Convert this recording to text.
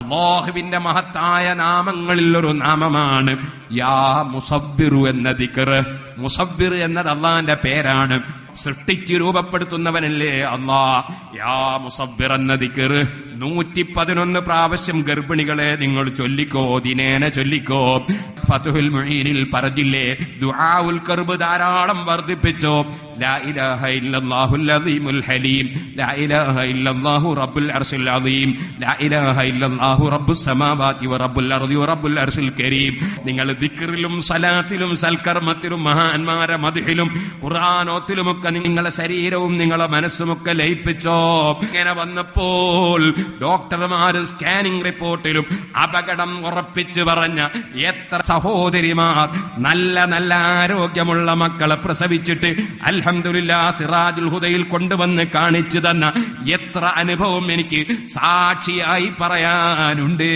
അല്ലാഹുവിന്റെ മഹത്തായ നാമങ്ങളിൽ ഒരു നാമമാണ് യാ മുസബ്ബിറു എന്ന ദിക്ർ. മുസബ്ബിർ എന്നത് അള്ളാന്റെ പേരാണ്. സൃഷ്ടിച്ച് രൂപപ്പെടുത്തുന്നവനല്ലേ അല്ലാ. യാ മുസബ്ബിർ എന്ന ദിക്ർ 111 പ്രാവശ്യം ഗർഭിണികളെ നിങ്ങൾ ചൊല്ലിക്കോ, ദിനേന ചൊല്ലിക്കോ. ഫത്ഹുൽ മുഈനിൽ പറഞ്ഞില്ലേ, ദുആഉൽ കർബ് ധാരാളം വർദ്ധിപ്പിച്ചോ. ലാ ഇലാഹ ഇല്ലല്ലാഹുൽ അസീമുൽ ഹലീം, ലാ ഇലാഹ ഇല്ലല്ലാഹു റബ്ബുൽ അർശിൽ അസീം, ലാ ഇലാഹ ഇല്ലല്ലാഹു റബ്ബുസ് സമാവാതി വറബ്ബുൽ അർദി വറബ്ബുൽ അർശിൽ കരീം. നിങ്ങൾ ദിക്റിലും സലാത്തിലും സൽക്കർമ്മത്തിലും മഹാന്മാരെ മദ്ഹിലും ഖുർആനോത്തിലുമൊക്കെ നിങ്ങളെ ശരീരവും നിങ്ങളെ മനസ്സുമൊക്കെ ലയിപ്പിച്ചോ. ഇങ്ങനെ വന്നപ്പോൾ ഡോക്ടർമാര് സ്കാനിംഗ് റിപ്പോർട്ടിലും അപകടം ഉറപ്പിച്ചു പറഞ്ഞ എത്ര സഹോദരിമാർ നല്ല നല്ല ആരോഗ്യമുള്ള മക്കളെ പ്രസവിച്ചിട്ട് അൽഹംദുലില്ലാഹ് സിറാജുൽ ഹുദയിൽ കൊണ്ടുവന്ന് കാണിച്ചു തന്ന എത്ര അനുഭവം എനിക്ക് സാക്ഷിയായി പറയാനുണ്ട്.